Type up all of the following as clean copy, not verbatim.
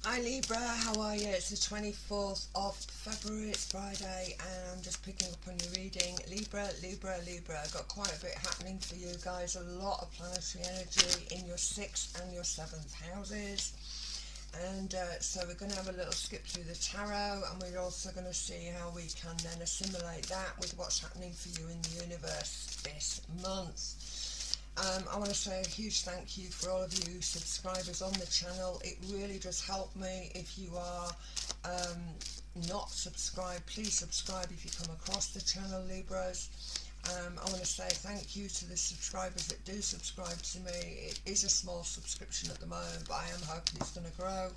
Hi Libra, how are you? It's the 24th of February, it's Friday, and I'm just picking up on your reading. Libra, Libra, Libra. I've got quite a bit happening for you guys. A lot of planetary energy in your 6th and your 7th houses. And so we're going to have a little skip through the tarot, and we're also going to see how we can then assimilate that with what's happening for you in the universe this month. I want to say a huge thank you for all of you subscribers on the channel. It really does help me. If you are not subscribed, please subscribe if you come across the channel, Libras. I want to say thank you to the subscribers that do subscribe to me. It is a small subscription at the moment, but I am hoping it's going to grow.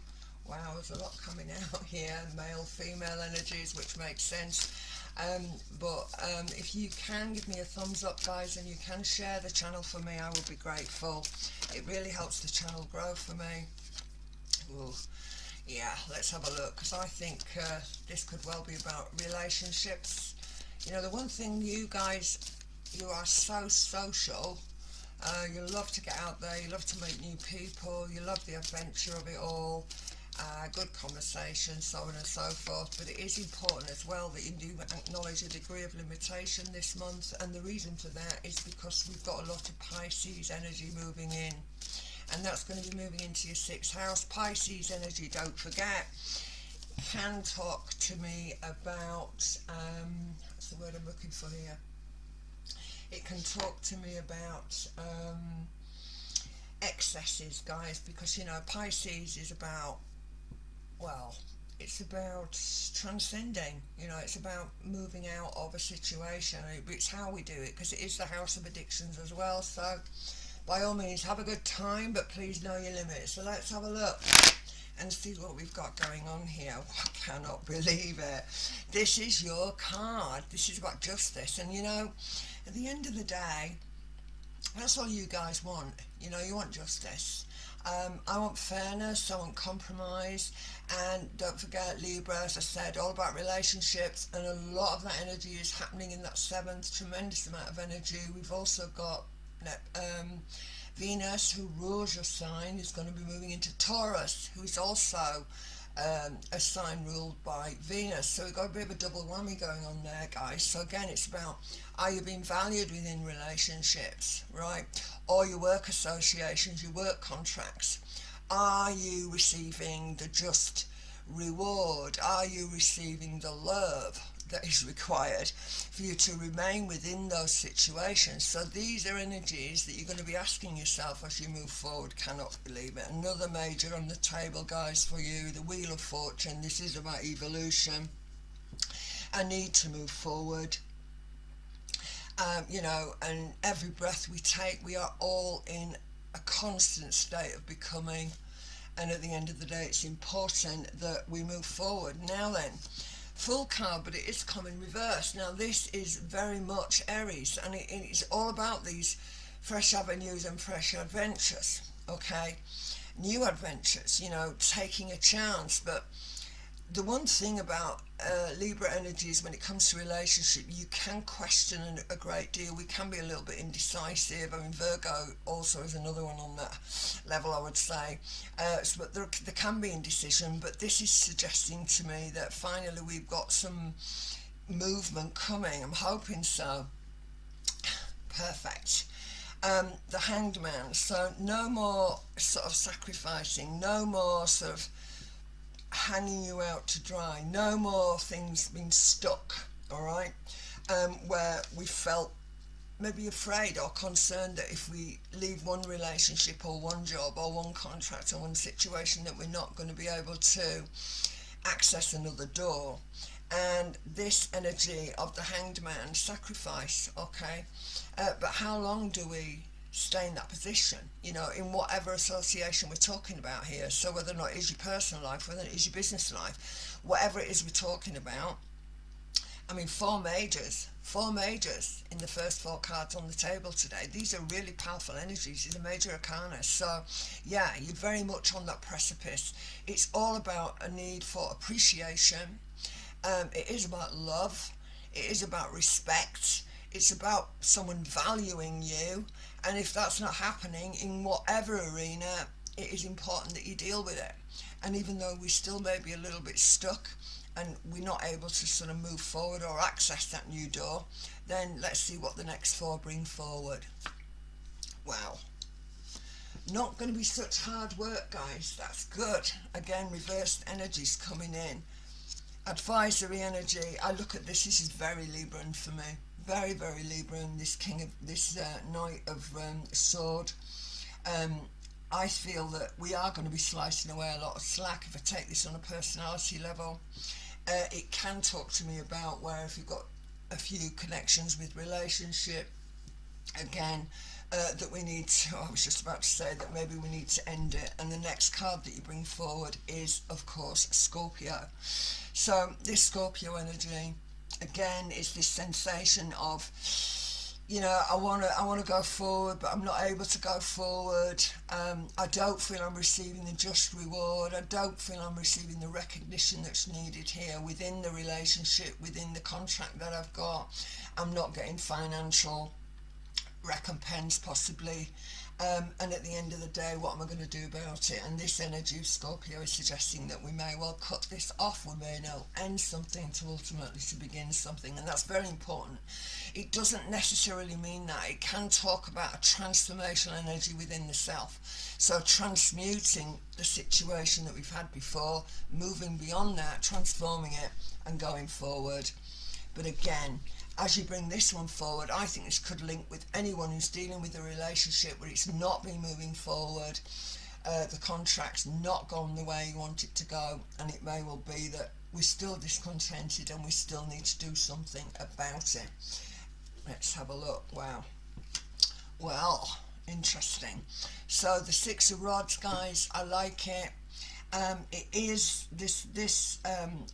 Wow, there's a lot coming out here, male, female energies, which makes sense. But if you can give me a thumbs up, guys, and you can share the channel for me, I will be grateful. It really helps the channel grow for me. Ooh. Yeah, let's have a look, because I think this could well be about relationships. You know, the one thing, you guys, you are so social. You love to get out there, you love to meet new people, you love the adventure of it all. Good conversation, so on and so forth, but it is important as well that you do acknowledge a degree of limitation this month, and the reason for that is because we've got a lot of Pisces energy moving in, and that's going to be moving into your 6th house. Pisces energy, don't forget, can talk to me about, what's the word I'm looking for here? It can talk to me about excesses, guys, because, you know, Pisces is about, well, it's about transcending, you know, it's about moving out of a situation. It's how we do it, because it is the house of addictions as well. So by all means, have a good time, but please know your limits. So let's have a look and see what we've got going on here. I cannot believe it. This is your card. This is about justice, and you know, at the end of the day, that's all you guys want. You know, you want justice. I want fairness, I want compromise, and don't forget, Libra, as I said, all about relationships, and a lot of that energy is happening in that 7th, tremendous amount of energy. We've also got Venus, who rules your sign, is going to be moving into Taurus, who's also a sign ruled by Venus. So we've got a bit of a double whammy going on there, guys. So again, it's about, are you being valued within relationships, right? Or your work associations, your work contracts. Are you receiving the just reward? Are you receiving the love that is required for you to remain within those situations? So these are energies that you're going to be asking yourself as you move forward. Cannot believe it. Another major on the table, guys, for you, the Wheel of Fortune. This is about evolution. I need to move forward. You know, and every breath we take, we are all in a constant state of becoming, and at the end of the day, it's important that we move forward. Now then, full card, but it is come in reverse. Now this is very much Aries, and it's all about these fresh avenues and fresh adventures, okay? New adventures, you know, taking a chance. But the one thing about Libra energies, when it comes to relationship, you can question a great deal. We can be a little bit indecisive. I mean, Virgo also is another one on that level, I would say. But there can be indecision, but this is suggesting to me that finally we've got some movement coming. I'm hoping so. Perfect. The Hanged Man. So no more sort of sacrificing, no more sort of hanging you out to dry, no more things being stuck, all right, where we felt maybe afraid or concerned that if we leave one relationship or one job or one contract or one situation, that we're not going to be able to access another door. And this energy of the Hanged Man, sacrifice, okay, but how long do we stay in that position, you know, in whatever association we're talking about here? So whether or not it is your personal life, whether it is your business life, whatever it is we're talking about. I mean, four majors in the first 4 cards on the table today. These are really powerful energies. These are major arcana. So yeah, you're very much on that precipice. It's all about a need for appreciation. It is about love. It is about respect. It's about someone valuing you. And if that's not happening in whatever arena, it is important that you deal with it. And even though we still may be a little bit stuck and we're not able to sort of move forward or access that new door, then let's see what the next four bring forward. Wow. Not going to be such hard work, guys. That's good. Again, reversed energies coming in. Advisory energy. I look at this. This is very Libran for me. Very, very Libran. This Knight of Sword. I feel that we are going to be slicing away a lot of slack if I take this on a personality level. It can talk to me about where if you've got a few connections with relationship, again, that we need to, I was just about to say that maybe we need to end it. And the next card that you bring forward is, of course, Scorpio. So this Scorpio energy, again, is this sensation of, you know, I want to go forward, but I'm not able to go forward. I don't feel I'm receiving the just reward. I don't feel I'm receiving the recognition that's needed here within the relationship, within the contract that I've got. I'm not getting financial recompense possibly, and at the end of the day, what am I going to do about it? And this energy of Scorpio is suggesting that we may well cut this off. We may now end something to ultimately to begin something, and that's very important. It doesn't necessarily mean that. It can talk about a transformational energy within the self, so transmuting the situation that we've had before, moving beyond that, transforming it and going forward. But again, as you bring this one forward, I think this could link with anyone who's dealing with a relationship where it's not been moving forward, the contract's not gone the way you want it to go, and it may well be that we're still discontented and we still need to do something about it. Let's have a look. Wow. Well, interesting. So the Six of Rods, guys, I like it. It is, this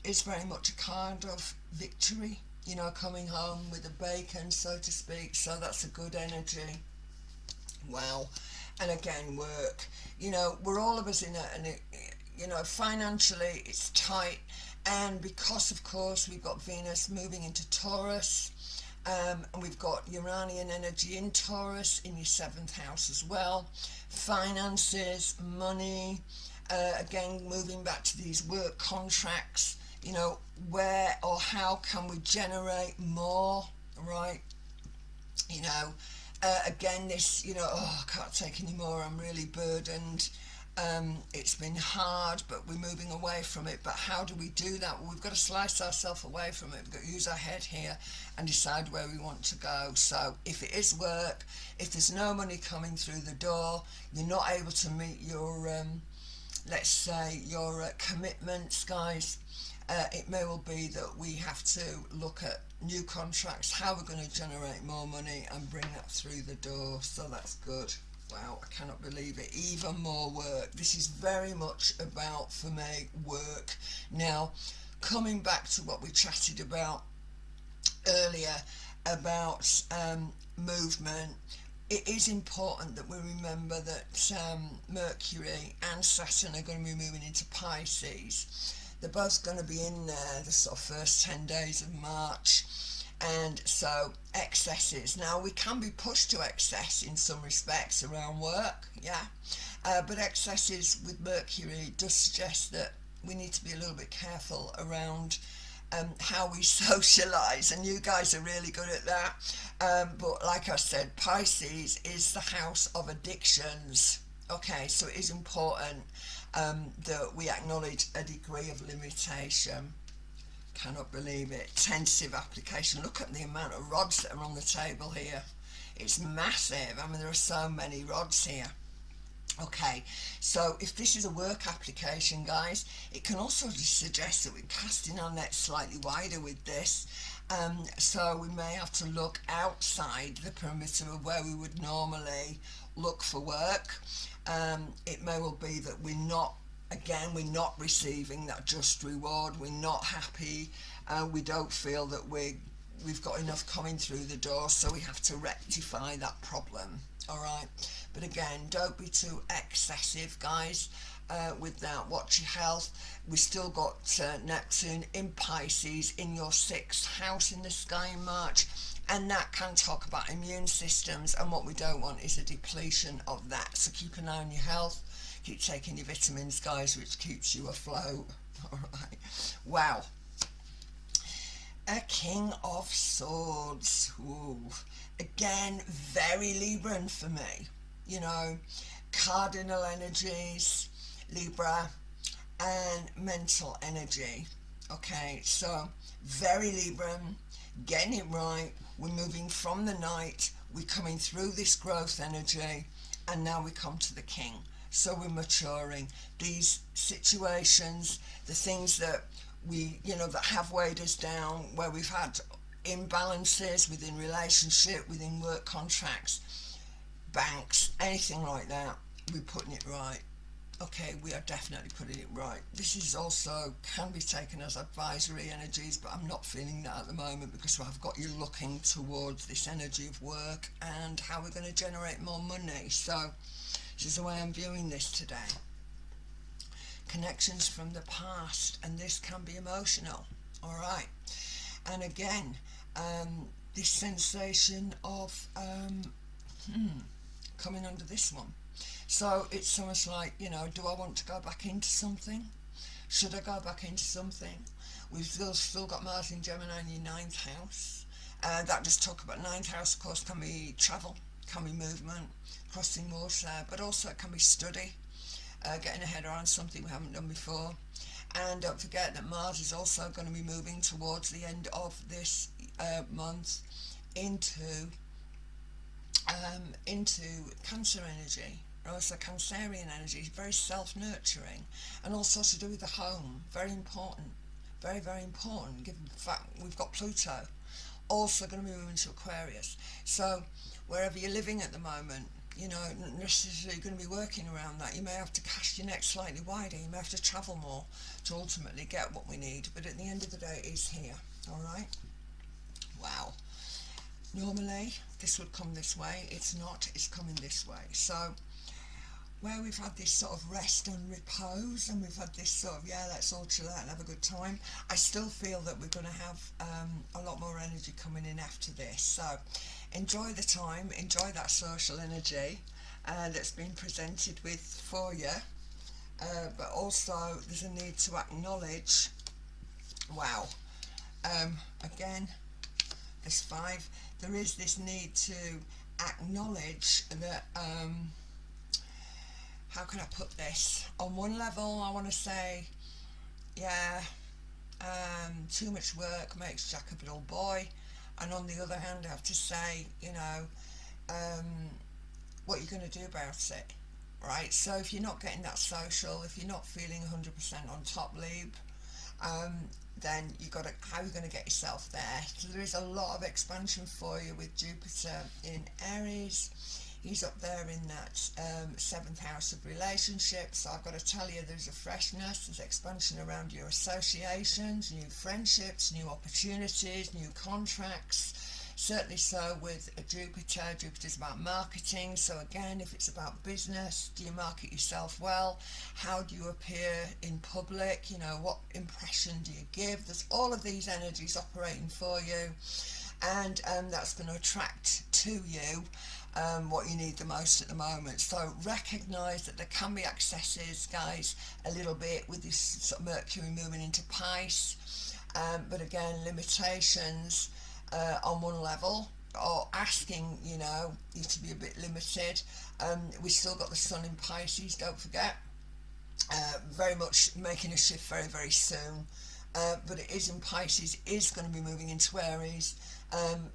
is very much a kind of victory, you know, coming home with a bacon, so to speak. So that's a good energy. Wow. And again, work. You know, we're all of us in you know, financially it's tight, and because of course we've got Venus moving into Taurus, and we've got Uranian energy in Taurus in your 7th house as well. Finances, money, again moving back to these work contracts. You know, where or how can we generate more, right? You know, again, this, you know, oh, I can't take any more, I'm really burdened. It's been hard, but we're moving away from it. But how do we do that? Well, we've got to slice ourselves away from it. We've got to use our head here and decide where we want to go. So if it is work, if there's no money coming through the door, you're not able to meet your, let's say, your commitments, guys, it may well be that we have to look at new contracts, how we're going to generate more money and bring that through the door. So that's good. Wow, I cannot believe it. Even more work. This is very much about, for me, work. Now, coming back to what we chatted about earlier about movement, it is important that we remember that Mercury and Saturn are going to be moving into Pisces. They're both going to be in there the sort of first 10 days of March. And so excesses. Now we can be pushed to excess in some respects around work, yeah. But excesses with Mercury does suggest that we need to be a little bit careful around how we socialise, and you guys are really good at that. But like I said, Pisces is the house of addictions. Okay, so it is important that we acknowledge a degree of limitation. Cannot believe it. Tensive application. Look at the amount of rods that are on the table here. It's massive. I mean, there are so many rods here. Okay, so if this is a work application, guys, it can also suggest that we're casting our net slightly wider with this. So we may have to look outside the perimeter of where we would normally look for work. It may well be that we're not receiving that just reward. We're not happy. We don't feel that we've got enough coming through the door, so we have to rectify that problem. All right, but again, don't be too excessive, guys, with that. Watch your health. We still got Neptune in Pisces in your 6th house in the sky in March, and that can talk about immune systems, and what we don't want is a depletion of that. So keep an eye on your health. Keep taking your vitamins, guys, which keeps you afloat. All right. Wow. A King of Swords. Ooh. Again, very Libran for me. You know, cardinal energies, Libra, and mental energy. Okay, so very Libran, getting it right. We're moving from the night, we're coming through this growth energy, and now we come to the King. So we're maturing. These situations, the things that that have weighed us down, where we've had imbalances within relationship, within work contracts, banks, anything like that, we're putting it right. Okay, we are definitely putting it right. This is also can be taken as advisory energies, but I'm not feeling that at the moment because I've got you looking towards this energy of work and how we're going to generate more money. So this is the way I'm viewing this today. Connections from the past, and this can be emotional. All right, and again, this sensation of coming under this one. So it's almost like, do I want to go back into something? Should I go back into something? We've still got Mars in Gemini in your ninth house. That just talk about ninth house, of course, can be travel, can be movement, crossing moors there, but also it can be study, getting ahead around something we haven't done before. And don't forget that Mars is also going to be moving towards the end of this month into Cancer energy. Also Cancerian energy is very self-nurturing, and also to do with the home. Very important, very, very important, given the fact we've got Pluto also going to be moving to Aquarius. So wherever you're living at the moment, not necessarily going to be working around that. You may have to cast your net slightly wider, you may have to travel more to ultimately get what we need, but at the end of the day it's here. All right. Wow. Normally this would come this way, it's not, it's coming this way. So where we've had this sort of rest and repose, and we've had this sort of, let's all chill out and have a good time, I still feel that we're going to have a lot more energy coming in after this. So enjoy the time, enjoy that social energy that's been presented with for you, but also there's a need to acknowledge, wow, again, this 5, there is this need to acknowledge that, how can I put this? On one level, I want to say, too much work makes Jack a dull boy. And on the other hand, I have to say, what you're going to do about it, right? So if you're not getting that social, if you're not feeling 100% on top, Lib, then how are you going to get yourself there? So there is a lot of expansion for you with Jupiter in Aries. He's up there in that 7th house of relationships. So I've got to tell you, there's a freshness, there's expansion around your associations, new friendships, new opportunities, new contracts. Certainly so with Jupiter. Jupiter's about marketing. So again, if it's about business, do you market yourself well? How do you appear in public? What impression do you give? There's all of these energies operating for you, and that's going to attract to you what you need the most at the moment. So recognise that there can be excesses, guys, a little bit with this sort of Mercury moving into Pisces, but again, limitations on one level, or asking you to be a bit limited. We still got the Sun in Pisces, don't forget, very much making a shift very, very soon, but it is in Pisces, is going to be moving into Aries,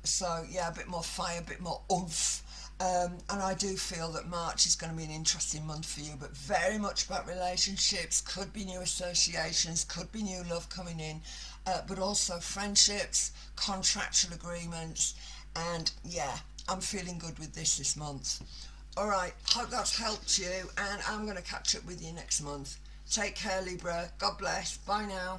so a bit more fire, a bit more oomph. And I do feel that March is going to be an interesting month for you, but very much about relationships. Could be new associations, could be new love coming in, but also friendships, contractual agreements, and I'm feeling good with this month. Alright, hope that's helped you, and I'm going to catch up with you next month. Take care, Libra. God bless. Bye now.